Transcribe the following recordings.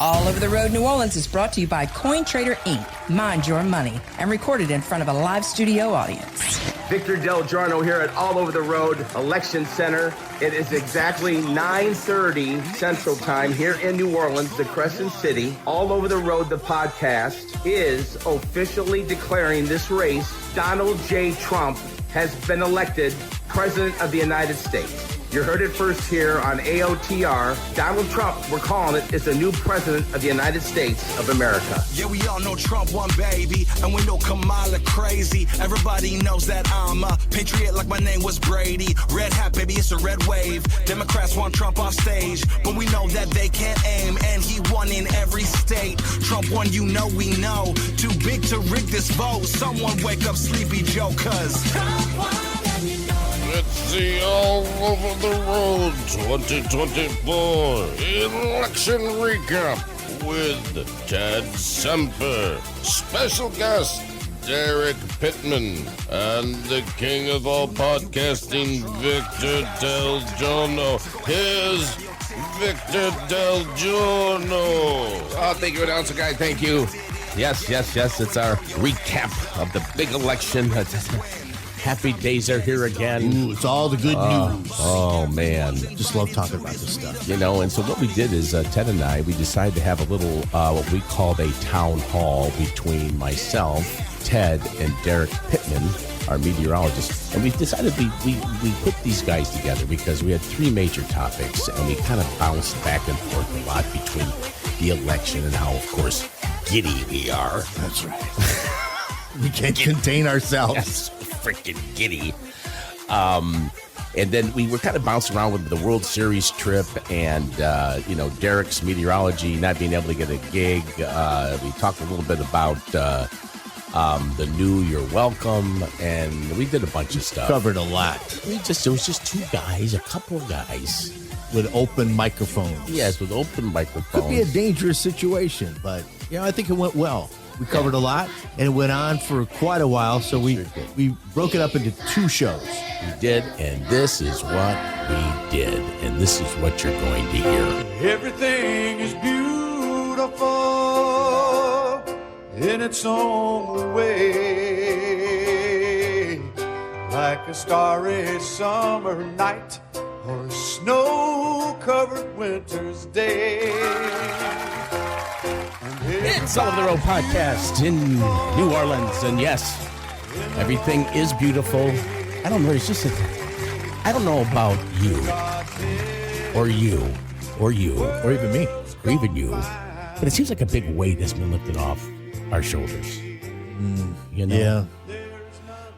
All Over the Road New Orleans is brought to you by CoinTrader Inc. Mind your money, and recorded in front of a live studio audience. Victor Del Giorno here at All Over the Road Election Center. It is exactly 9:30 Central Time here in New Orleans, the Crescent City. All Over the Road, the podcast, is officially declaring this race. Donald J. Trump has been elected President of the United States. You heard it first here on Aotr. Donald Trump, we're calling it, is the new president of the United States of America. Yeah, we all know Trump won, baby, and we know Kamala crazy. Everybody knows that I'm a patriot like my name was Brady. Red hat, baby, it's a red wave. Democrats want Trump off stage, but we know that they can't aim, and he won in every state. Trump won, you know we know. Too big to rig this vote. Someone wake up Sleepy Joe, cause Trump won, and you know. It's the All Over the Road 2024 election recap with Ted Semper, special guest Derek Pittman, and the king of all podcasting, Victor Del Giorno. Here's Victor Del Giorno. Oh, thank you, announcer guy. Thank you. Yes. It's our recap of the big election. Happy days are here again. Ooh, it's all the good news. Oh, man. Just love talking about this stuff. You know, and so what we did is Ted and I, we decided to have a little, what we called a town hall between myself, Ted, and Derek Pittman, our meteorologist. And we decided we put these guys together because we had three major topics, and we kind of bounced back and forth a lot between the election and how, of course, giddy we are. That's right. We can't contain ourselves. Yes, freaking giddy. And then we were kind of bouncing around with the World Series trip and, Derek's meteorology, not being able to get a gig. We talked a little bit about the new You're Welcome, and we did a bunch of stuff. Covered a lot. It was just two guys, a couple of guys. With open microphones. Yes, with open microphones. Could be a dangerous situation, but, I think it went well. We covered a lot, and it went on for quite a while, so we broke it up into two shows. We did, and this is what we did, and this is what you're going to hear. Everything is beautiful in its own way, like a starry summer night or a snow-covered winter's day. It's All Over the Road podcast in New Orleans, and yes, everything is beautiful. I don't know, I don't know about you, or even me, or even you, but it seems like a big weight has been lifted off our shoulders. Yeah.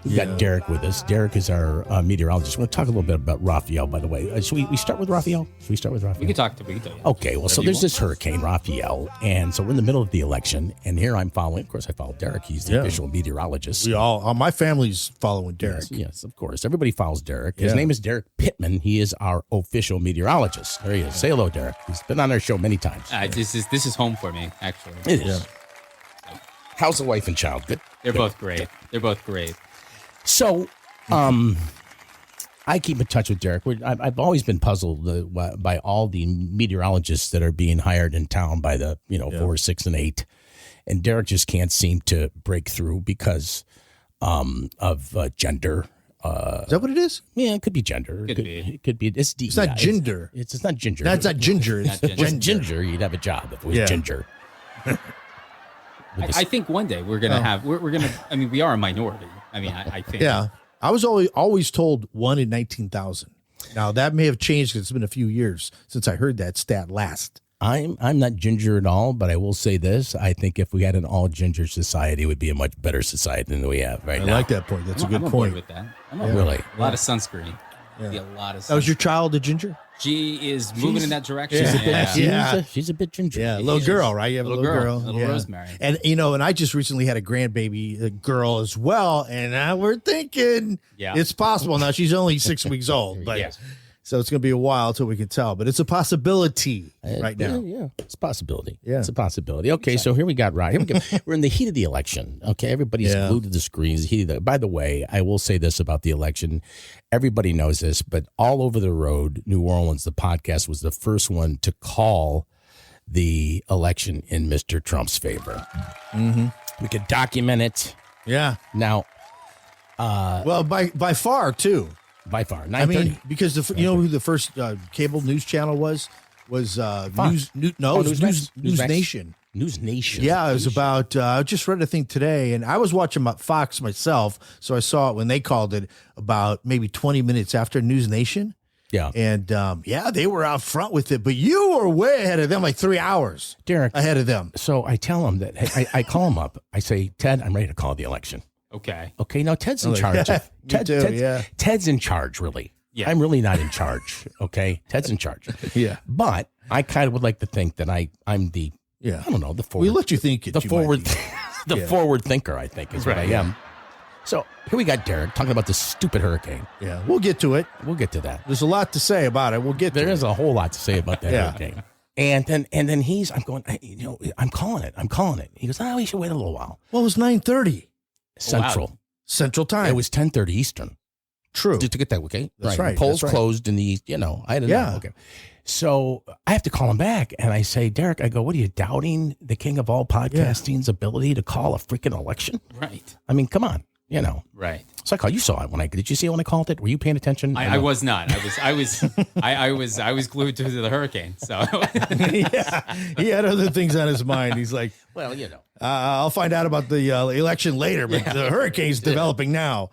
We've got Derek with us. Derek is our meteorologist. We're going to talk a little bit about Raphael, by the way. Should we start with Raphael? We can talk to you. Okay, well, so there's this hurricane, Raphael, and so we're in the middle of the election, and here I'm following. Of course, I follow Derek. He's the official meteorologist. We all, my family's following Derek. Yes, of course. Everybody follows Derek. His name is Derek Pittman. He is our official meteorologist. There he is. Say hello, Derek. He's been on our show many times. This is home for me, actually. It is. Yeah. How's the wife and child? Good. They're both great. So, I keep in touch with Derek. I've always been puzzled by all the meteorologists that are being hired in town by the 4, 6, and 8, and Derek just can't seem to break through because of gender. Is that what it is? Yeah, it could be gender. It could be. It's not ginger. It's not ginger. That's not ginger. If it was ginger, you'd have a job. If it was ginger. I think one day we're gonna have. We're gonna. I mean, we are a minority. I mean, I think. Yeah, I was always told 1 in 19,000. Now that may have changed because it's been a few years since I heard that stat last. I'm not ginger at all, but I will say this: I think if we had an all ginger society, it would be a much better society than we have right now. I like that point. That's a good point. With that, really a lot of sunscreen. Yeah. Be a lot of sunscreen. That was your child, a ginger? She is moving in that direction. She's a bit ginger. Yeah, little girl, right? You have a little girl. Little Rosemary. And, and I just recently had a grandbaby, a girl as well, and we're thinking it's possible. Now, she's only 6 weeks old, but so it's going to be a while until we can tell, but it's a possibility right now. Yeah, it's a possibility. Yeah. It's a possibility. Okay, so here we got Ryan. We're in the heat of the election. Okay, everybody's glued to the screens. By the way, I will say this about the election. Everybody knows this, but All Over the Road, New Orleans, the podcast was the first one to call the election in Mr. Trump's favor. Mm-hmm. We could document it. Yeah. Now, well, by far too. By far, 9:30. I mean, because you know who the first cable news channel was News Nation. News Nation. Yeah, it was about. I just read a thing today, and I was watching Fox myself, so I saw it when they called it about maybe 20 minutes after News Nation. Yeah, and they were out front with it, but you were way ahead of them, like 3 hours, Derek, ahead of them. So I tell him that I call him up. I say, Ted, I'm ready to call the election. Okay. Now Ted's in charge. Ted's in charge, really. Yeah. I'm really not in charge. Okay. Ted's in charge. Yeah. But I kind of would like to think that I'm the, I don't know, the forward. We let you think it. The forward thinker, I think, is what I am. So here we got Derek talking about this stupid hurricane. Yeah. We'll get to it. We'll get to that. There's a lot to say about it. There is a whole lot to say about that hurricane. And then I'm going, I'm calling it. He goes, we should wait a little while. Well, it was 9:30. Central. Wow. Central time. It was 10:30 Eastern. True. To get that, okay? That's right. The polls closed in the, I didn't know. Okay. So I have to call him back, and I say, Derek, I go, what are you doubting the king of all podcasting's ability to call a freaking election? Right. I mean, come on, Right. So I called. You saw it did you see it when I called it? Were you paying attention? I was not. I was glued to the hurricane. So yeah, he had other things on his mind. He's like, well, I'll find out about the election later, but the hurricane's developing now.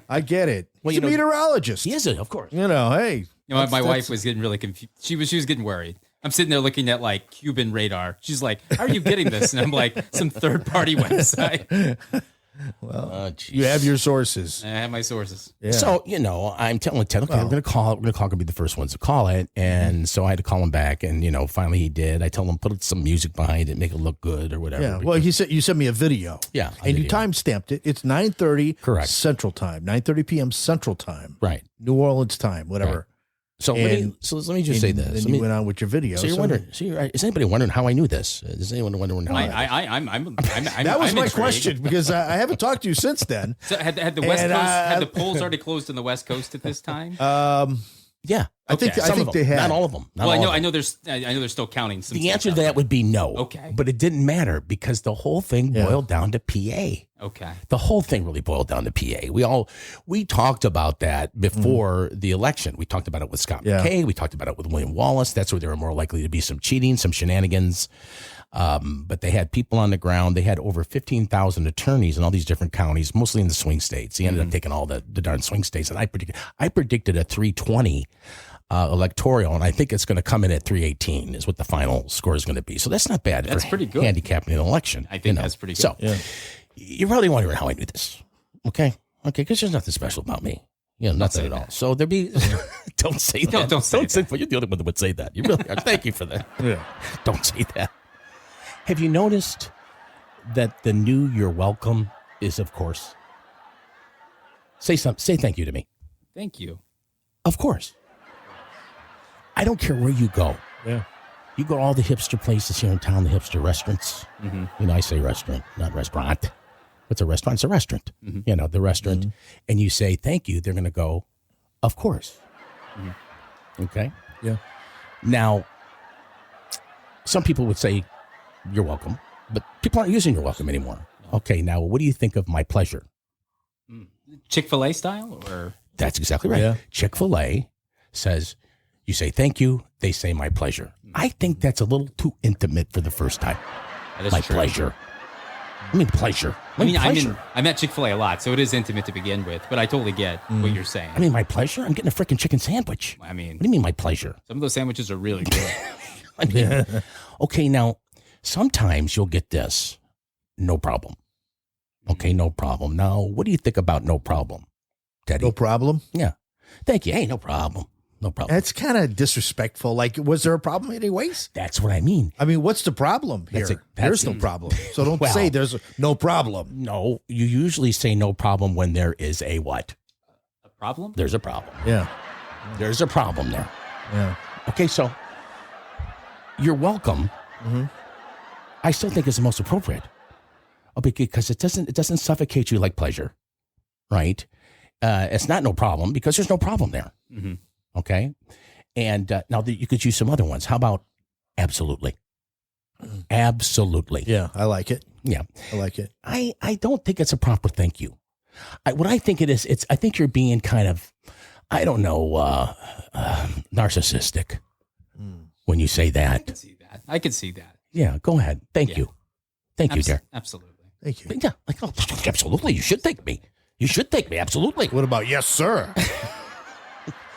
I get it. Well, he's a meteorologist. He is it, of course. Hey. My wife was getting really confused. She was getting worried. I'm sitting there looking at like Cuban radar. She's like, "How are you getting this?" And I'm like, "Some third-party website." Well, you have your sources. I have my sources. Yeah. So, I'm telling Ted, okay, we're going to call it. We're going to be the first ones to call it. And so I had to call him back. And, finally he did. I told him, put some music behind it, make it look good or whatever. Yeah. Well, you sent me a video. Yeah. And you time-stamped it. It's 9:30 correct. Central Time, 9:30 p.m. Central Time. Right. New Orleans time, whatever. Right. So let me just say this. Then you went on with your video. So you're wondering? Is anybody wondering how I knew this? Is anyone wondering how? That was my question because I haven't talked to you since then. So had the West Coast had the polls already closed in the West Coast at this time? Yeah, I think they had. Not all of them. I know they're still counting. Some the answer to that would be no. Okay, but it didn't matter because the whole thing boiled down to PA. Okay, the whole thing really boiled down to PA. We talked about that before the election. We talked about it with Scott McKay. We talked about it with William Wallace. That's where there were more likely to be some cheating, some shenanigans. But they had people on the ground. They had over 15,000 attorneys in all these different counties, mostly in the swing states. He ended up taking all the darn swing states. And I predicted a 320 electoral, and I think it's going to come in at 318 is what the final score is going to be. So that's not bad. That's pretty good. Handicapping an election. I think that's pretty good. So you're probably wondering how I knew this. Okay, because there's nothing special about me. Nothing at all. So there'd be. Don't say that. Don't say that. You're the only one that would say that. You really are. Thank you for that. Yeah. Don't say that. Have you noticed that the new "You're welcome" is, of course, say thank you to me. Thank you. Of course. I don't care where you go. Yeah. You go to all the hipster places here in town, the hipster restaurants. Mm-hmm. I say restaurant, not restaurant. What's a restaurant? It's a restaurant. Mm-hmm. The restaurant. Mm-hmm. And you say thank you. They're going to go, of course. Mm-hmm. Okay? Yeah. Now, some people would say, you're welcome. But people aren't using you're welcome anymore. Okay, now what do you think of my pleasure? Chick-fil-A style? Or That's exactly right. Yeah. Chick-fil-A says, you say thank you, they say my pleasure. I think that's a little too intimate for the first time. My pleasure. I mean, pleasure. I'm at Chick-fil-A a lot, so it is intimate to begin with, but I totally get what you're saying. I mean, my pleasure? I'm getting a freaking chicken sandwich. I mean, what do you mean my pleasure? Some of those sandwiches are really good. I mean, okay, now, sometimes you'll get this, no problem. Okay, no problem. Now, what do you think about no problem, Teddy? No problem? Yeah. Thank you. Hey, no problem. No problem. That's kind of disrespectful. Like, was there a problem anyways? That's what I mean. I mean, what's the problem here? There's no problem. So don't say there's no problem. No, you usually say no problem when there is a what? A problem? There's a problem. Yeah. There's a problem there. Yeah. Okay, so you're welcome. Mm-hmm. I still think is the most appropriate. Because it doesn't suffocate you like pleasure, right? It's not no problem because there's no problem there. Mm-hmm. Okay, and now you could use some other ones. How about absolutely? Absolutely. Yeah, I like it. Yeah. I like it. I don't think it's a proper thank you. What I think it is, I think you're being kind of, I don't know, narcissistic when you say that. I can see that. Yeah, go ahead. Thank you. Thank you, Derek. Absolutely. Thank you. Yeah, like, oh, absolutely. You should thank me. You should thank me. Absolutely. What about yes, sir?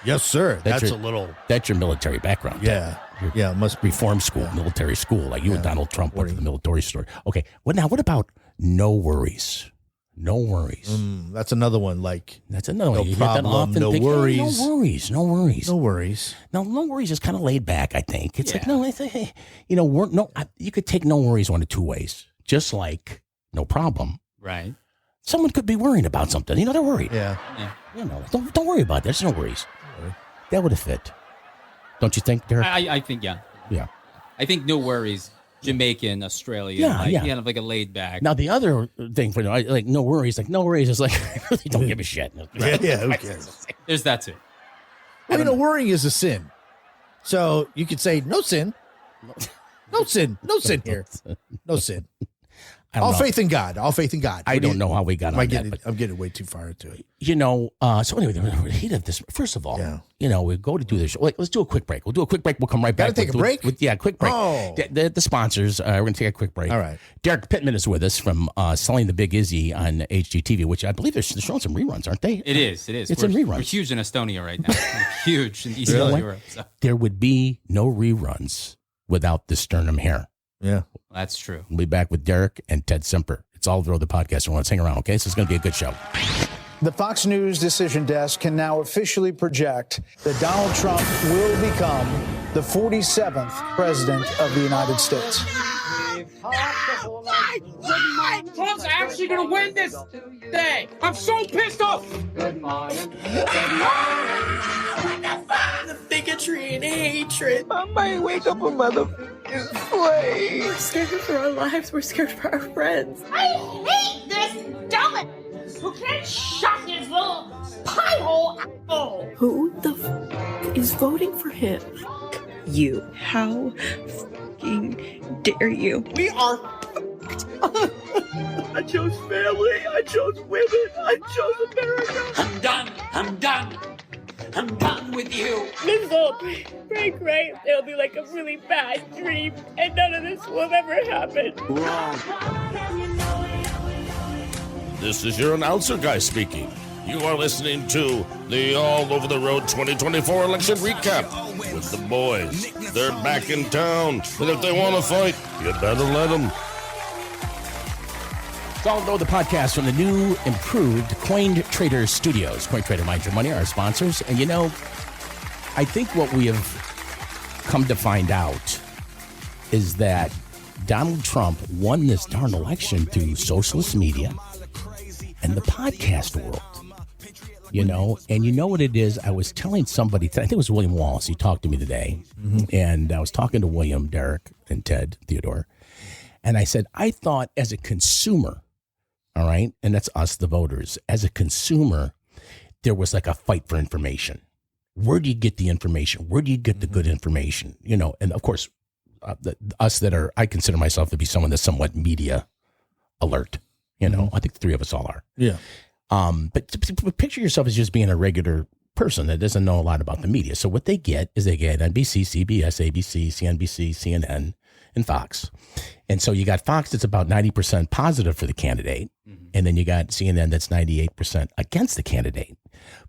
Yes, sir. That's a little. That's your military background. Yeah. Yeah, it must be. Reform school, military school, like you and Donald Trump went to the military story. Okay. What about no worries? No worries. That's another one. Like, that's another one. No problem. No worries. No worries. No worries. No worries. No worries is kind of laid back, I think. It's like, no, hey, you could take no worries one of two ways. Just like no problem. Right. Someone could be worrying about something. They're worried. Yeah. Don't worry about that. There's no worries. That would have fit. Don't you think, Derek? I think, yeah. Yeah. I think no worries. Jamaican, Australian, kind of like a laid back. Now the other thing for like no worries is like I really don't give a shit. Yeah, who cares? There's that too. Well, worrying is a sin. So you could say no sin. No sin here. No sin. All faith in God. All faith in God. I don't know how we got on that. I'm getting way too far into it. So anyway, the heat of this. First of all, we go to do this show. Let's do a quick break. We'll do a quick break. We'll come right back. Gotta take a break? Quick break. Oh. The sponsors, we're going to take a quick break. All right. Derek Pittman is with us from Selling the Big Izzy on HGTV, which I believe they're showing some reruns, aren't they? It is. It's in reruns. We're huge in Estonia right now. We're huge in Eastern Europe. So. There would be no reruns without the sternum hair. Yeah. That's true. We'll be back with Derek and Ted Semper. It's all over the podcast. So let's hang around, okay? So it's going to be a good show. The Fox News decision desk can now officially project that Donald Trump will become the 47th president of the United States. Trump's actually going to win this thing. I'm so pissed off. Good morning. Good morning. What the fuck? The bigotry and hatred. I might wake up a motherfucking slave. We're scared for our lives. We're scared for our friends. I hate this dumbass who can't shut his little pie hole asshole. Who the f is voting for him? You. How fucking dare you? We are I chose family. I chose women. I chose America. I'm done. I'm done with you. This will break right. It'll be like a really bad dream, and none of this will ever happen. Wrong. This is your announcer guy speaking. You are listening to the All Over the Road 2024 election recap with the boys. They're back in town, and if they want to fight, you better let them. It's All Over the podcast from the new, improved Coin Trader Studios. Coin Trader, Mind Your Money, our sponsors. And I think what we have come to find out is that Donald Trump won this darn election through socialist media and the podcast world. And you know what it is? I was telling somebody, I think it was William Wallace, he talked to me today, and I was talking to William, Derek, and Ted, Theodore, and I said, I thought as a consumer, all right, and that's us, the voters, as a consumer, there was like a fight for information. Where do you get the information? Where do you get the good information? And of course, us that are, I consider myself to be someone that's somewhat media alert. I think the three of us all are. Yeah. But picture yourself as just being a regular person that doesn't know a lot about the media. So what they get is they get NBC, CBS, ABC, CNBC, CNN, and Fox. And so you got Fox that's about 90% positive for the candidate. And then you got CNN that's 98% against the candidate.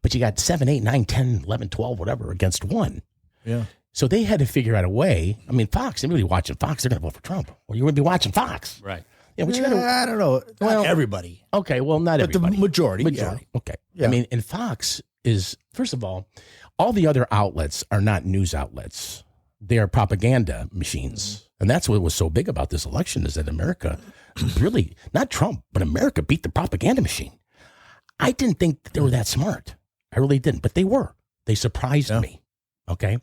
But you got 7, 8, 9, 10, 11, 12, whatever against one. Yeah. So they had to figure out a way. I mean, Fox, they're really watching Fox. They're going to vote for Trump. Or you're going to be watching Fox. Right. Yeah, but I don't know. Not everybody. Okay, well, not everybody. But the majority. Yeah. Okay. Yeah. I mean, and Fox is, first of all the other outlets are not news outlets. They are propaganda machines. And that's what was so big about this election is that America really, not Trump, but America beat the propaganda machine. I didn't think they were that smart. I really didn't, but they were. They surprised me. Okay.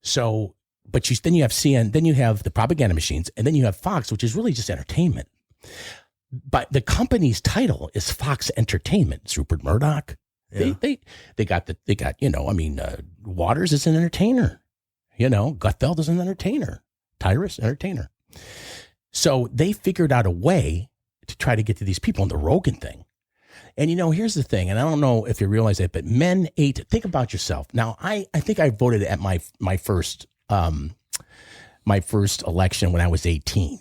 So, but then you have CNN, then you have the propaganda machines, and then you have Fox, which is really just entertainment. But the company's title is Fox Entertainment. It's Rupert Murdoch. Yeah. They got Waters is an entertainer. Gutfeld is an entertainer. Tyrus, entertainer. So they figured out a way to try to get to these people on the Rogan thing. And, here's the thing, and I don't know if you realize it, but men ate, think about yourself. Now, I think I voted at my first election when I was 18.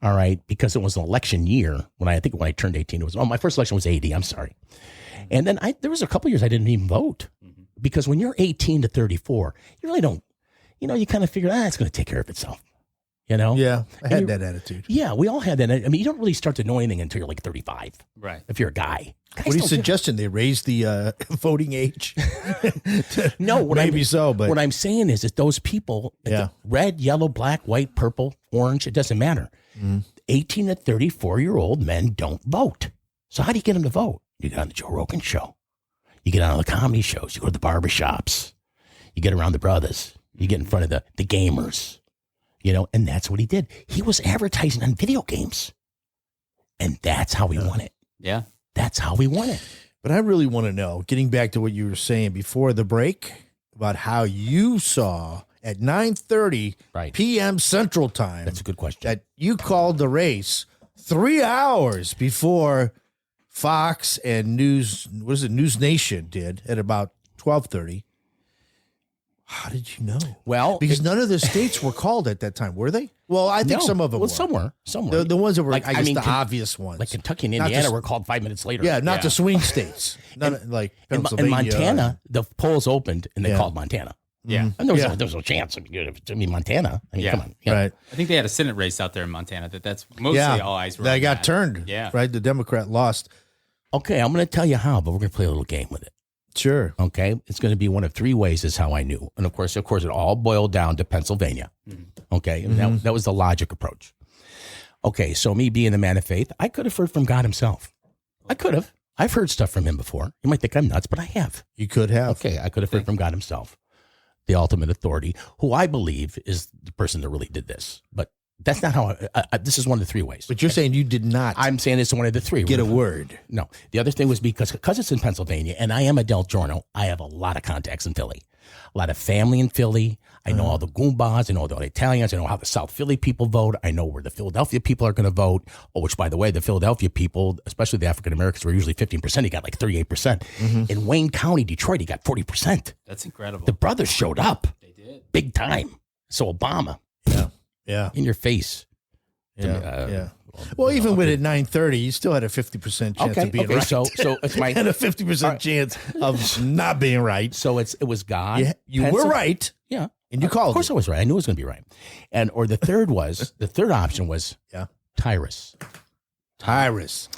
All right. Because it was an election year when I turned 18, my first election was 80. I'm sorry. And then there was a couple years I didn't even vote because when you're 18 to 34, you really don't, you kind of figure, it's going to take care of itself. Yeah, I had that attitude. Yeah, we all had that. I mean, you don't really start to know anything until you're like 35. Right. If you're a guy. What are you suggesting? They raise the voting age? No, but what I'm saying is that those people, red, yellow, black, white, purple, orange, it doesn't matter. 18 to 34-year-old men don't vote. So how do you get them to vote? You get on the Joe Rogan show. You get on the comedy shows. You go to the barber shops. You get around the brothers. You get in front of the gamers. And that's what he did. He was advertising on video games. And that's how he won it. Yeah. That's how we won it. But I really want to know, getting back to what you were saying before the break, about how you saw at 9:30 p.m. Central Time. That's a good question. That you called the race 3 hours before Fox and News Nation did at about 12:30. How did you know? Well, because none of the states were called at that time, were they? Well, I think some of them were. Somewhere. The ones that were, the obvious ones. Like Kentucky and Indiana were called 5 minutes later. Yeah, not the swing states. Like Pennsylvania. In Montana, the polls opened and they called Montana. Yeah. And there was no chance. Montana. Come on. Right. I think they had a Senate race out there in Montana that's mostly all eyes were on that got turned. Yeah. Right? The Democrat lost. Okay, I'm going to tell you how, but we're going to play a little game with it. Sure. Okay. It's going to be one of three ways is how I knew. And of course, it all boiled down to Pennsylvania. Okay. And that was the logic approach. Okay. So me being a man of faith, I could have heard from God himself. I could have. I've heard stuff from him before. You might think I'm nuts, but I have. You could have. Okay. I could have heard from God himself, the ultimate authority, who I believe is the person that really did this. But that's not how this is one of the three ways. But you're saying you did not. I'm saying it's one of the three. Get a word. No. The other thing was because it's in Pennsylvania and I am a Del Giorno, I have a lot of contacts in Philly. A lot of family in Philly. I know all the Goombas. I know all the Italians. I know how the South Philly people vote. I know where the Philadelphia people are going to vote. Oh, which, by the way, the Philadelphia people, especially the African Americans, were usually 15%. He got like 38%. In Wayne County, Detroit, he got 40%. That's incredible. The brothers showed up. They did. Big time. So Obama. Yeah. In your face. Yeah. Well, even with at 9:30, you still had a 50% chance of being right. So it's my and a 50% chance of not being right. So it was God. You were right. Yeah. And you called. Of course I was right. I knew it was going to be right. Or the third option was Tyrus. Tyrus.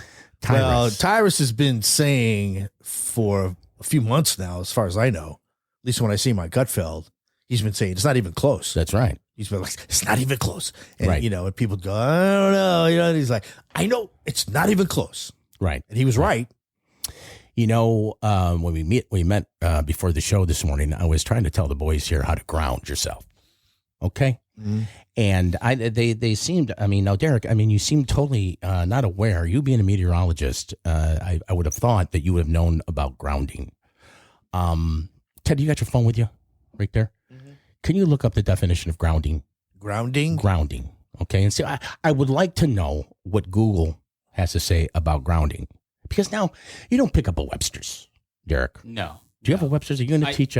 Well, Tyrus has been saying for a few months now, as far as I know, at least when I see my gut filled, he's been saying it's not even close. That's right. He's been like, it's not even close. And, right. And people go, I don't know. And he's like, I know it's not even close. Right. And he was right. When we met before the show this morning, I was trying to tell the boys here how to ground yourself. Okay. Mm-hmm. And they seemed, now, Derek, you seem totally not aware. You being a meteorologist, I would have thought that you would have known about grounding. Ted, you got your phone with you right there? Mm-hmm. Can you look up the definition of grounding? Grounding? Okay. And see, I would like to know what Google has to say about grounding. Because now you don't pick up a Webster's, Derek. No. Do you have a Webster's? Are you going to teach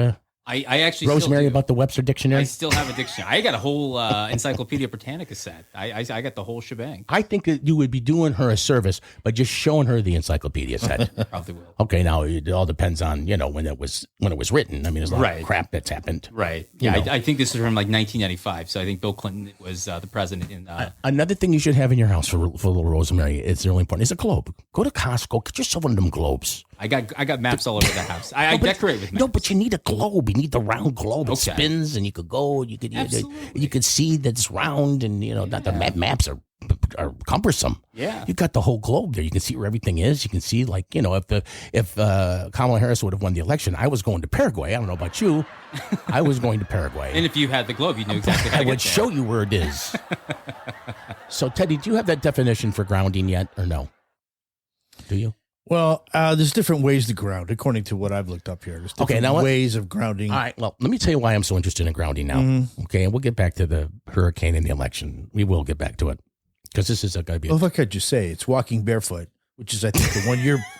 I actually Rosemary about the Webster Dictionary? I still have a dictionary. I got a whole Encyclopedia Britannica set. I got the whole shebang. I think that you would be doing her a service by just showing her the Encyclopedia set. Probably will. Okay, now it all depends on when it was written. There's a lot of crap that's happened. Right. Yeah, I think this is from like 1995. So I think Bill Clinton was the president in. Another thing you should have in your house for little Rosemary, it's really important, is a globe. Go to Costco, get yourself one of them globes. I got maps all over the house. I decorate with maps. No, but you need a globe. You need the round globe. It spins, and you could go. You could see that it's round, and that the maps are cumbersome. Yeah, you got the whole globe there. You can see where everything is. You can see, if Kamala Harris would have won the election, I was going to Paraguay. I don't know about you. I was going to Paraguay. And if you had the globe, you knew exactly how to I would show you where it is. So, Teddy, do you have that definition for grounding yet, or no? Do you? Well, there's different ways to ground, according to what I've looked up here. There's different ways of grounding. All right. Well, let me tell you why I'm so interested in grounding now. Okay, and we'll get back to the hurricane and the election. We will get back to it because this is going to be. Well, if I could just say, it's walking barefoot, which is I think the one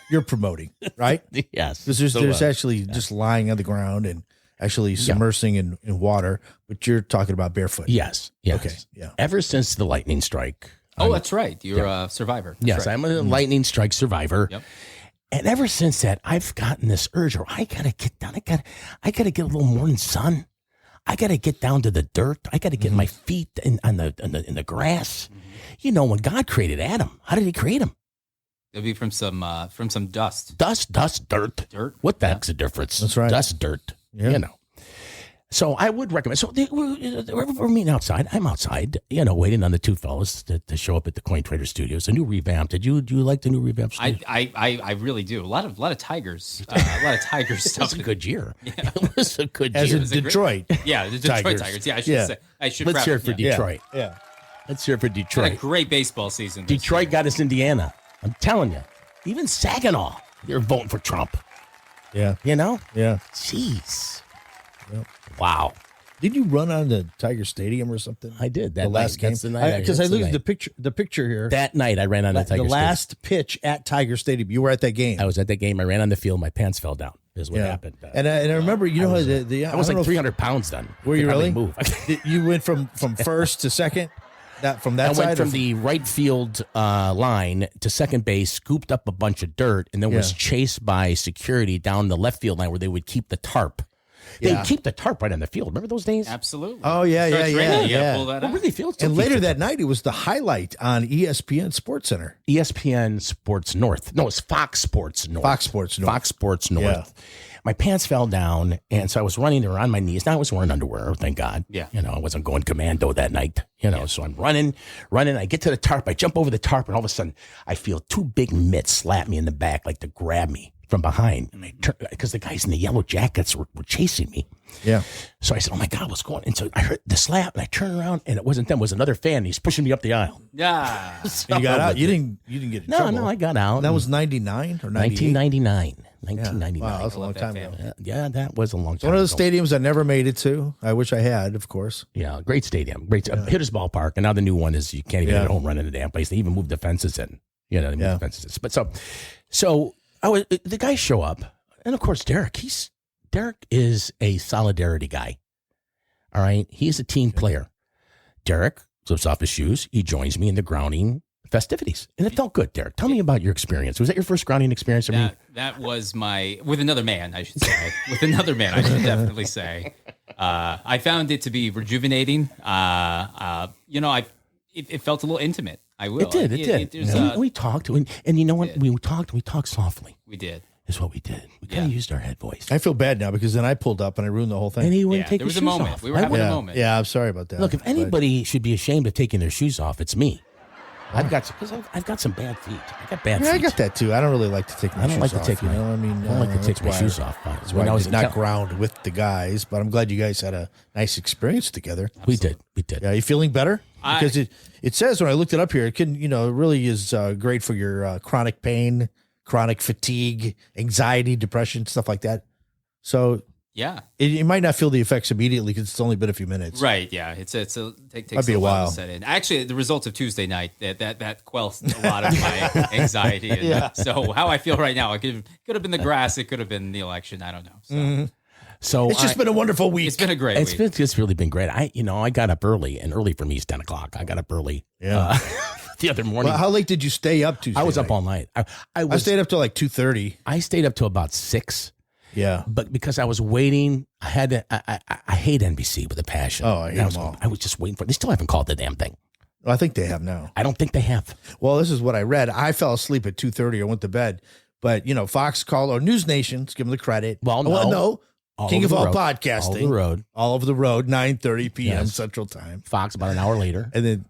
you're promoting, right? Yes. Because there's actually just lying on the ground and actually submersing in water, but you're talking about barefoot. Yes. Okay. Yeah. Ever since the lightning strike. Oh, that's right. You're a survivor. That's yes, right. I'm a lightning strike survivor. Yep. And ever since that, I've gotten this urge where I gotta get down. I gotta get a little morning sun. I gotta get down to the dirt. I gotta get my feet in the grass. You know, when God created Adam, how did He create him? It'll be from some dust. Dust, dirt. What the heck's the difference? That's right. Dust, dirt. Yeah. You know. So I would recommend. So we're meeting outside. I'm outside, waiting on the two fellas to show up at the Coin Trader Studios. A new revamp. Do you like the new revamp? I really do. A lot of Tigers. A lot of Tigers stuff. It was a good year. Yeah. It was a good As year. in Detroit. the Detroit Tigers. Yeah, I should say. I should. Let's hear it for yeah. Detroit. Yeah. Let's hear it for Detroit. Had a great baseball season. Detroit got us Indiana. I'm telling you. Even Saginaw, you're voting for Trump. Yeah. You know? Yeah. Jeez. Yep. Wow. Did you run on the Tiger Stadium or something? I did. That the last night. game. That's the night. Because I looked at the picture here. That night I ran on the Tiger Stadium. The last pitch at Tiger Stadium. You were at that game. I was at that game. I ran on the field. My pants fell down. Is what happened. And I remember, I was like 300 pounds then. Were you really? Move. You went from first to second? From that side? I went from the right field line to second base, scooped up a bunch of dirt, and then was chased by security down the left field line where they would keep the tarp. They'd keep the tarp right on the field. Remember those days? Absolutely. Oh, yeah. Pull that out. Really feels. And later that night, it was the highlight on ESPN Sports Center. ESPN Sports North. No, it's Fox Sports North. Fox Sports North. Yeah. My pants fell down, and so I was running there on my knees. Now I was wearing underwear, thank God. Yeah. I wasn't going commando that night, so I'm running. I get to the tarp. I jump over the tarp, and all of a sudden, I feel two big mitts slap me in the back, like to grab me from behind. And I turn, because the guys in the yellow jackets were chasing me. Yeah. So I said, oh, my God, what's going on? And so I heard the slap, and I turned around, and it wasn't them. It was another fan. He's pushing me up the aisle. Yeah. So you got out? You didn't get in trouble? No, I got out. That was 99 or 98? 1999. 1999. Wow, that was a long time ago. Yeah, that was a long time One of ago. those stadiums I never made it to. I wish I had, of course. Yeah, great stadium. Great Hitters Ballpark. And now the new one is you can't even get a home run in the damn place. They even moved the fences in. They moved the fences in. But so the guys show up. And of course, Derek is a solidarity guy. All right. He's a team player. Derek flips off his shoes. He joins me in the grounding festivities. And it felt good, Derek. Tell me about your experience. Was that your first grounding experience? That was with another man, I should say. With another man, I should definitely say. I found it to be rejuvenating. It felt a little intimate. I will. It did. We talked, and you know what? We talked softly. We did. Is what we did. We kind of used our head voice. I feel bad now because then I pulled up and I ruined the whole thing. And he wouldn't take his shoes off. There was a moment. We were having a moment. Yeah, I'm sorry about that. Look, if anybody should be ashamed of taking their shoes off, it's me. I've got some bad feet. I got bad feet. I got that too. I don't really like to take my shoes off. I don't like to take my shoes off. That's why I was not ground with the guys, but I'm glad you guys had a nice experience together. We did. Yeah, you feeling better? Because it says when I looked it up here, it can it really is great for your chronic pain, chronic fatigue, anxiety, depression, stuff like that. So yeah, you might not feel the effects immediately because it's only been a few minutes. Right? Yeah, it takes Might be a while to set in. Actually, the results of Tuesday night that quells a lot of my anxiety. And so how I feel right now, it could have been the grass, it could have been the election. I don't know. So. So it's just been a wonderful week. It's been a great week. It's really been great. I got up early, and early for me is 10 o'clock. I got up early. Yeah. The other morning. Well, how late did you stay up Tuesday? I was up all night. I stayed up till like 2:30. I stayed up till about 6. Yeah. But because I was waiting, I hate NBC with a passion. Oh, I hate them all. I was just waiting for it. They still haven't called the damn thing. Well, I think they have now. I don't think they have. Well, this is what I read. I fell asleep at 2:30. I went to bed. But, Fox called, or News Nation, let's give them the credit. Well, no. King of all podcasting. All over the road. 9:30 p.m. Central Time. Fox about an hour later. And then,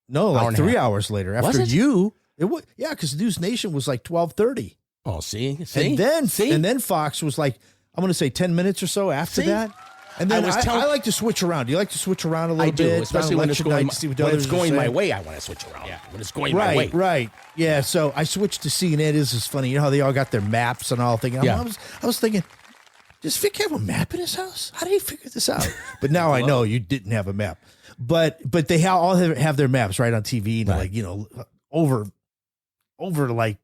like 3 hours later. After you. Because News Nation was like 12:30. Oh, see? And then Fox was like, I'm going to say 10 minutes or so after that. And then I like to switch around. Do you like to switch around a little bit? I do, especially when it's going, my way. I want to switch around. Yeah. When it's going my way. Right. Yeah, so I switched to CNN. This is funny. You know how they all got their maps and all thinking. I was thinking, does Vic have a map in his house? How did he figure this out? But now I know you didn't have a map. But they all have their maps right on TV and like, you know, over like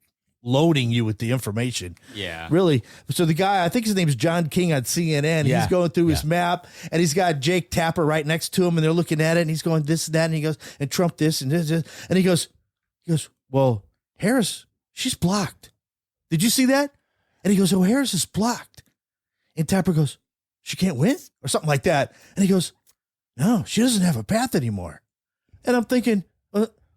loading you with the information. Yeah. Really. So the guy, I think his name's John King on CNN. Yeah. He's going through his map and he's got Jake Tapper right next to him and they're looking at it and he's going this and that and he goes, and Trump this and this and he goes, well, Harris, she's blocked. Did you see that? And he goes, oh, Harris is blocked. And Tapper goes, she can't win or something like that. And he goes, no, she doesn't have a path anymore. And I'm thinking,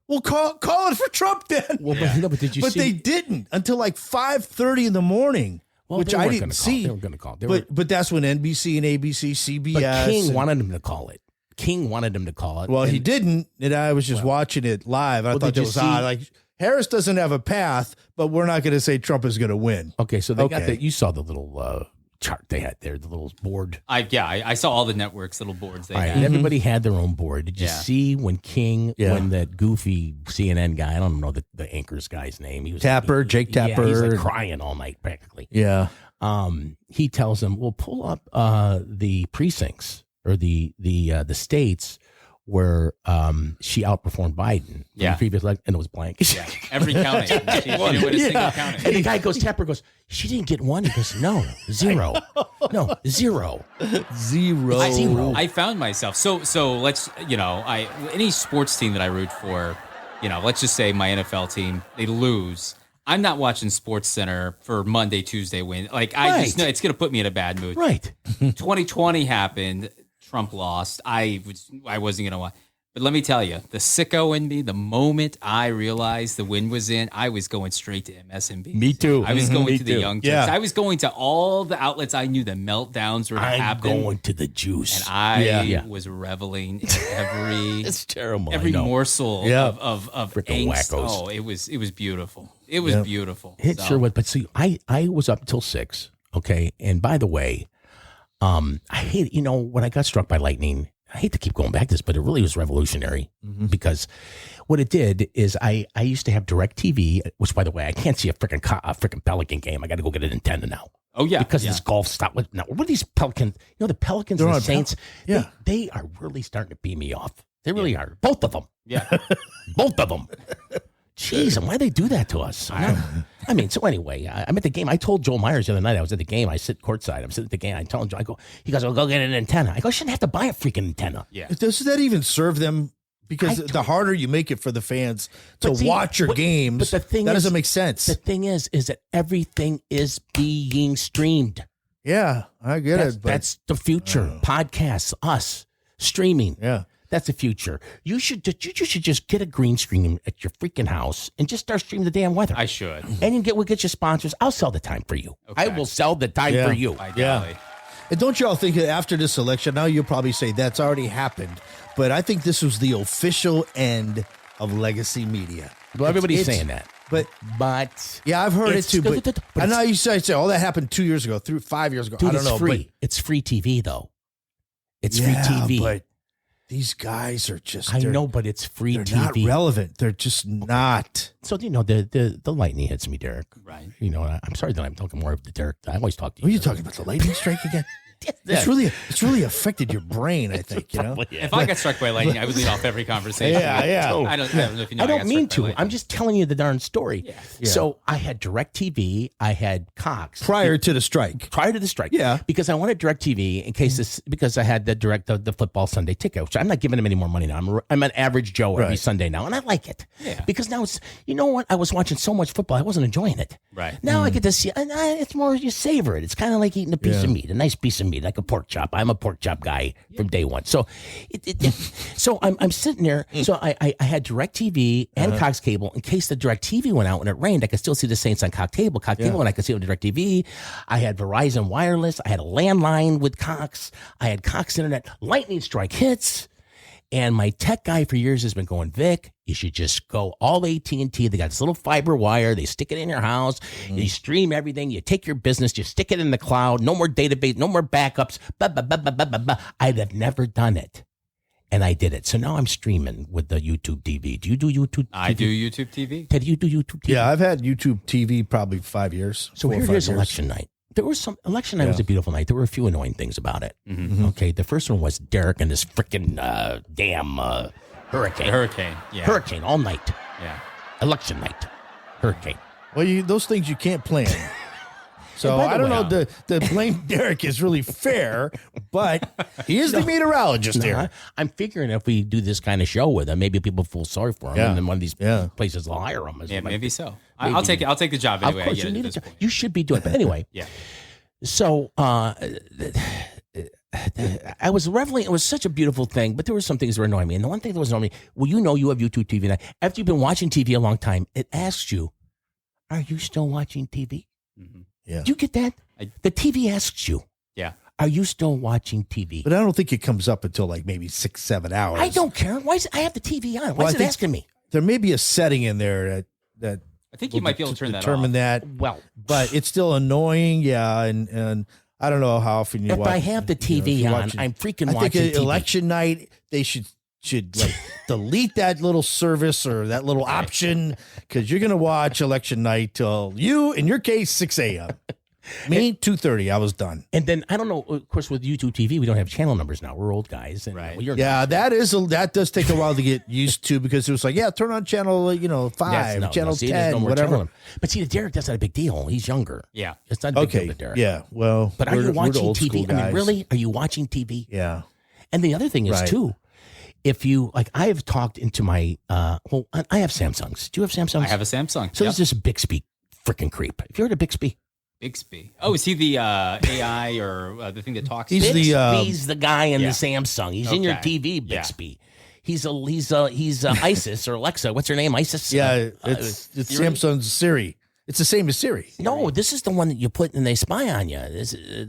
well, call it for Trump then. Well, but did you see? But they didn't until like 5:30 in the morning, which I didn't see. They were going to call. But that's when NBC and ABC, CBS. But King wanted him to call it. King wanted him to call it. Well, he didn't, and I was just watching it live. I thought it was odd. Like, Harris doesn't have a path, but we're not going to say Trump is going to win. Okay, so they got that. You saw the little chart they had there, the little board. I saw all the networks' little boards they had. And everybody had their own board. Did you see when King, when that goofy CNN guy, I don't know the anchor's guy's name. He was Jake Tapper. Yeah, he's like crying all night practically. Yeah. He tells him, well, pull up the precincts or the states where she outperformed Biden. In the previous election, and it was blank. Yeah, every county. She didn't win a single county. And the guy goes, Tapper goes, she didn't get one. He goes, no, zero. No, zero. I found myself. So let's, any sports team that I root for, let's just say my NFL team, they lose. I'm not watching Sports Center for Monday, Tuesday win. Like, I just know it's going to put me in a bad mood. Right. 2020 happened. Trump lost. I wasn't going to watch. But let me tell you, the sicko in me, the moment I realized the win was in, I was going straight to MSNBC. Me too. I was going to the Young Turks. I was going to all the outlets I knew the meltdowns were happening. I'm going to the juice. And I was reveling in every it's terrible. Every morsel of freaking angst. wackos. Oh, it was beautiful. It was beautiful. It sure was. But see, I was up till 6. Okay. And by the way, I hate, when I got struck by lightning, I hate to keep going back to this, but it really was revolutionary because what it did is I used to have DirecTV, which, by the way, I can't see a freaking Pelican game. I got to go get an antenna now. Oh, yeah. Because this golf stop. Now, what are these Pelicans? The Pelicans and the Saints, they are really starting to pee me off. They really are. Both of them. Yeah. Both of them. Jeez, and why do they do that to us? So anyway, I'm at the game. I told Joel Myers the other night I was at the game. I sit courtside. I'm sitting at the game. I told him, he goes, well, go get an antenna. I go, I shouldn't have to buy a freaking antenna. Yeah. Does that even serve them? Because the harder you make it for the fans to watch your games, but the thing doesn't make sense. The thing is that everything is being streamed. Yeah, I get it. But that's the future. Podcasts, us, streaming. Yeah. That's the future. You should just get a green screen at your freaking house and just start streaming the damn weather. I should. And we'll get your sponsors. I'll sell the time for you. Okay. I will sell the time for you. Ideally. And don't you all think that after this election, now you'll probably say that's already happened, but I think this was the official end of legacy media. Well, everybody's saying that. But yeah, I've heard it too. But I know you say, oh, that happened 2 years ago, 5 years ago. Dude, I don't know. Free. It's free TV though. It's free TV. But these guys are just. I know, but it's free they're TV. Not relevant. They're just not. So the lightning hits me, Derek. Right. I'm sorry that I'm talking more of the Derek. I always talk to you. Are you talking about the lightning strike again? It's really affected your brain, I think. If I got struck by lightning, I would lead off every conversation. Yeah. I don't know if you know. I don't mean to. I'm just telling you the darn story. Yeah. So I had DirecTV. I had Cox prior to the strike. Yeah, because I wanted DirecTV in case because I had the football Sunday ticket, which I'm not giving them any more money now. I'm an average Joe every Sunday now, and I like it. Yeah. Because now it's I was watching so much football, I wasn't enjoying it. Right. Now I get to see, and it's more you savor it. It's kind of like eating a piece of meat, a nice piece of meat, like a pork chop. I'm a pork chop guy from day one. So, so I'm sitting there. So I had DirecTV and Cox Cable in case the DirecTV went out when it rained. I could still see the Saints on Cox Cable, and I could see it on DirecTV. I had Verizon Wireless. I had a landline with Cox. I had Cox Internet. Lightning strike hits. And my tech guy for years has been going, Vic, you should just go all AT&T. They got this little fiber wire. They stick it in your house. You stream everything. You take your business. You stick it in the cloud. No more database. No more backups. I'd have never done it. And I did it. So now I'm streaming with the YouTube TV. Do you do YouTube TV? I do YouTube TV. Ted, you do YouTube TV? Yeah, I've had YouTube TV probably 5 years. So here's election night. There was election night was a beautiful night. There were a few annoying things about it. Okay, the first one was Derek and this freaking damn hurricane. Hurricane all night. Yeah. Election night. Hurricane. Well, those things you can't plan. So I don't know. The blame Derek is really fair, but he is the meteorologist here. I'm figuring if we do this kind of show with him, maybe people feel sorry for him, and then one of these places will hire him. Yeah, maybe so. I'll take the job anyway. Of course, you should be doing it. But anyway, So I was reveling. It was such a beautiful thing, but there were some things that were annoying me. And the one thing that was annoying me, well, you have YouTube TV now. After you've been watching TV a long time, it asks you, "Are you still watching TV?" Yeah. Do you get that? The TV asks you. Yeah. Are you still watching TV? But I don't think it comes up until like maybe 6-7 hours. I don't care. Why is I have the TV on? Why is it asking me? There may be a setting in there that I think you might be able to turn that off. Determine that. Well, but it's still annoying. Yeah, and I don't know how often you watch. If I have the TV on, I'm freaking watching TV. I think election night they should like delete that little service or that little option, because you're going to watch election night till in your case, 6 a.m. Me, 2:30. I was done. And then I don't know. Of course, with YouTube TV, we don't have channel numbers now. We're old guys. And, right. That does take a while to get used to, because it was like, turn on channel 5, channel 10, whatever. But see, Derek, that's not a big deal. He's younger. Yeah, it's not a big deal to Derek. Yeah, well, but are you watching TV? I mean, really? Are you watching TV? Yeah. And the other thing is too, if you I have talked into my I have Samsungs. Do you have Samsungs? I have a Samsung. So there's this Bixby freaking creep. Have you heard of Bixby? Bixby. Oh, is he the AI or the thing that talks? He's the guy in the Samsung. He's in your TV, Bixby. Yeah. He's ISIS or Alexa. What's her name? ISIS. Yeah, it's Samsung's Siri. It's the same as Siri. No, this is the one that you put and they spy on you.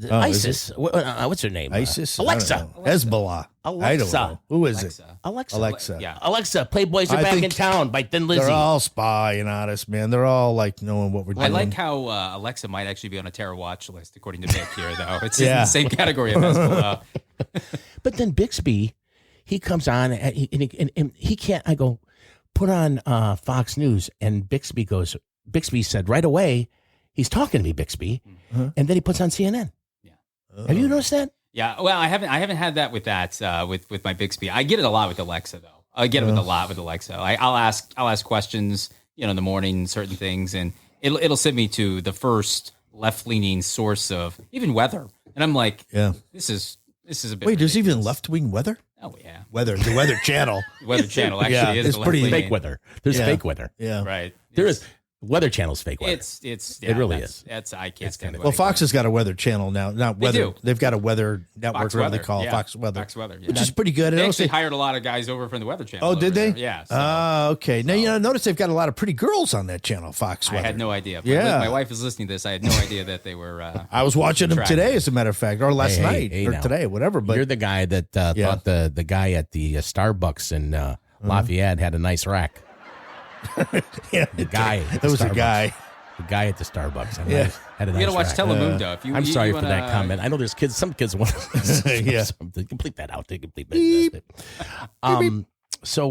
ISIS. What's her name? ISIS. Alexa. Hezbollah. Alexa. I don't know. Who is it? Alexa. Yeah. Alexa. Playboys are back in town by Thin Lizzy. They're all spying on us, man. They're all like knowing what we're doing. I like how Alexa might actually be on a terror watch list, according to Vic here, though. It's in the same category of Hezbollah. But then Bixby, he comes on and he can't. I go, put on Fox News, and Bixby said right away, he's talking to me, Bixby, and then he puts on CNN. Yeah. Have you noticed that? Yeah. Well, I haven't had that with with my Bixby. I get it a lot with Alexa, though. I get it a lot with Alexa. I'll ask questions, in the morning, certain things, and it'll send me to the first left-leaning source of even weather, and I'm like, this is a bit. Wait, there's ridiculous. even left-wing weather? Oh yeah, the Weather Channel. Weather Channel actually is it's pretty fake weather. There's fake weather. Yeah, right. There is. Weather Channel's fake weather. It really is. I can't stand it. Well, Fox has got a weather channel now. Not weather. They've got a weather network, Fox whatever Weather. they call it, Fox Weather. Fox Weather, which is pretty good. They actually hired a lot of guys over from the Weather Channel. Oh, did they? There. Yeah. Okay. Now notice they've got a lot of pretty girls on that channel, Fox Weather. I had no idea. Yeah. My wife is listening to this. I had no idea that they were. I was watching them today, as a matter of fact, or last night, or today, whatever. But you're the guy that thought the guy at the Starbucks in Lafayette had a nice rack. The guy. That was a guy. The guy at the Starbucks. Had a nice you got to watch rack. Telemundo. I'm sorry for that comment. I know there's kids. Some kids want to complete that out. They complete that. So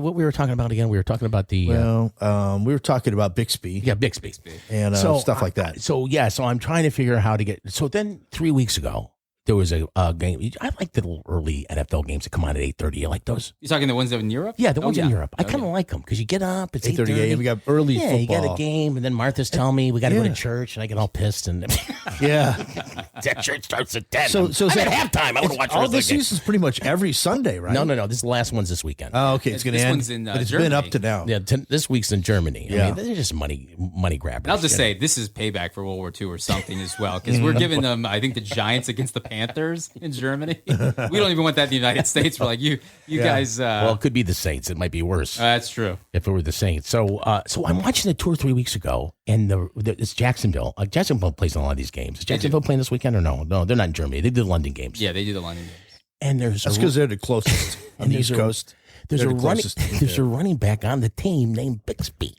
what we were talking about again? We were talking about the. We were talking about Bixby. Yeah, Bixby. And stuff like that. So I'm trying to figure out how to get. So then 3 weeks ago, there was a game. I like the little early NFL games that come on at 8:30. You like those? You talking the ones in Europe? Yeah, the ones in Europe. I kind of like them because you get up. It's 8:30 a.m. We got early football. You got a game, and then Martha's telling me we got to go to church, and I get all pissed. And that church starts at 10. So I'm at halftime. I want to watch all this season's pretty much every Sunday, right? No. This is the last one's this weekend. Oh, okay. It's going to end. But it's been up to now. Yeah, this week's in Germany. I mean, they're just money grabbers. And I'll just say this is payback for World War II or something as well, because we're giving them, I think, the Giants against the Panthers in Germany. We don't even want that in the United States. We're like, you guys. Well, it could be the Saints. It might be worse. That's true. If it were the Saints. So I'm watching the tour 3 weeks ago, and it's Jacksonville. Jacksonville plays in a lot of these games. Is Jacksonville playing this weekend or no? No, they're not in Germany. They do the London games. Yeah, they do the London games. And that's because they're the closest on the East Coast. There's a running back on the team named Bixby.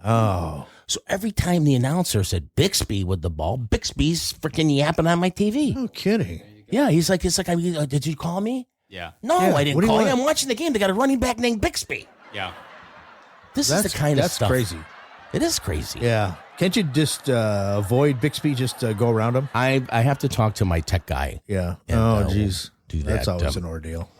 Oh. So every time the announcer said Bixby with the ball, Bixby's freaking yapping on my TV. No kidding. Yeah, it's like, did you call me? Yeah. No, I didn't call you. I'm watching the game. They got a running back named Bixby. Yeah. This is the kind of stuff. That's crazy. It is crazy. Yeah. Can't you just avoid Bixby, just go around him? I have to talk to my tech guy. Yeah. And, geez. Do that. That's always an ordeal.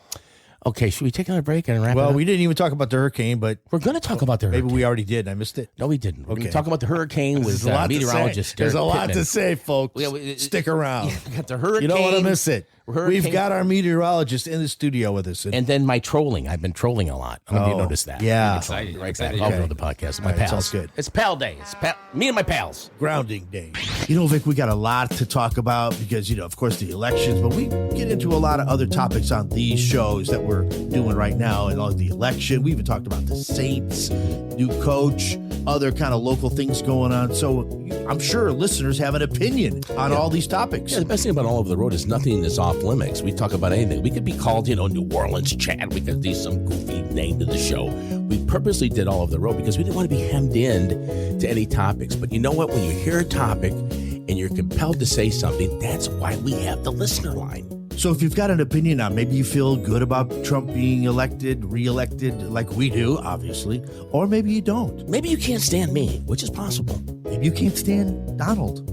Okay, should we take another break and wrap it up? Well, we didn't even talk about the hurricane, but... We're going to talk about the hurricane. Maybe we already did. I missed it. No, we didn't. We're going to talk about the hurricane with meteorologist Derek There's a lot Pittman. to say, folks. Stick around. We got the hurricane. You don't want to miss it. Hurricane. We've got our meteorologist in the studio with us. And then my trolling. I've been trolling a lot. I don't know if you noticed that. Yeah. Right back. I'll go to the podcast. My pals. Sounds good. It's pal day. It's me and my pals. Grounding day. Vic, we got a lot to talk about because, of course, the elections, but we get into a lot of other topics on these shows that we're doing right now and all the election. We even talked about the Saints, new coach, other kind of local things going on. So I'm sure listeners have an opinion on all these topics. Yeah, the best thing about All Over the Road is nothing is off limits. We talk about anything. We could be called, New Orleans Chad. We could do some goofy name to the show. We purposely did All Over the Road because we didn't want to be hemmed in to any topics. But you know what? When you hear a topic and you're compelled to say something, that's why we have the listener line. So if you've got an opinion on maybe you feel good about Trump being reelected like we do, obviously, or maybe you don't. Maybe you can't stand me, which is possible. Maybe you can't stand Donald.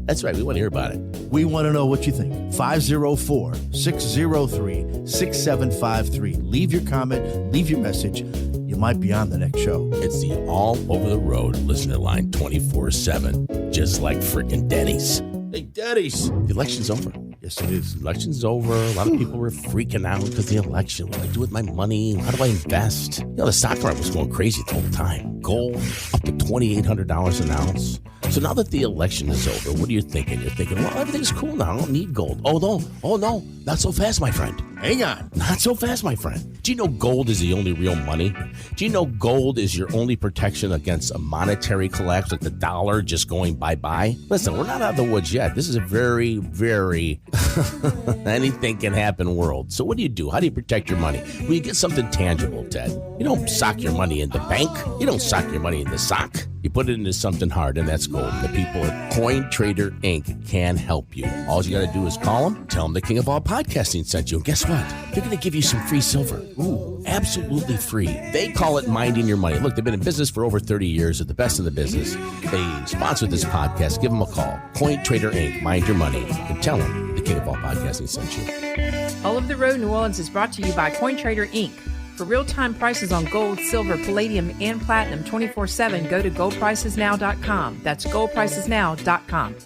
That's right. We want to hear about it. We want to know what you think. 504-603-6753. Leave your comment. Leave your message. You might be on the next show. It's the All Over the Road listener line 24/7. Just like freaking Denny's. Hey, Denny's. The election's over. Yes, it is. The election's over. A lot of people were freaking out because the election. What do I do with my money? How do I invest? The stock market was going crazy the whole time. Gold up to $2,800 an ounce. So now that the election is over, what are you thinking? You're thinking, well, everything's cool now. I don't need gold. Oh, no. Not so fast, my friend. Hang on. Not so fast, my friend. Do you know gold is the only real money? Do you know gold is your only protection against a monetary collapse, like the dollar just going bye-bye? Listen, we're not out of the woods yet. This is a very, very anything can happen world. So what do? How do you protect your money? Well, you get something tangible, Ted. You don't sock your money in the bank. You don't sock your money in the sock. You put it into something hard, and that's gold. The people at Coin Trader Inc. can help you. All you got to do is call them, tell them the King of All Podcasting sent you, and guess what? They're going to give you some free silver. Ooh, absolutely free. They call it minding your money. Look, they've been in business for over 30 years. They're the best in the business. They sponsored this podcast. Give them a call. Coin Trader Inc. Mind your money. And tell them the King of All Podcasting sent you. All Over the Road New Orleans is brought to you by Coin Trader Inc. For real-time prices on gold, silver, palladium, and platinum 24/7, go to goldpricesnow.com. That's goldpricesnow.com.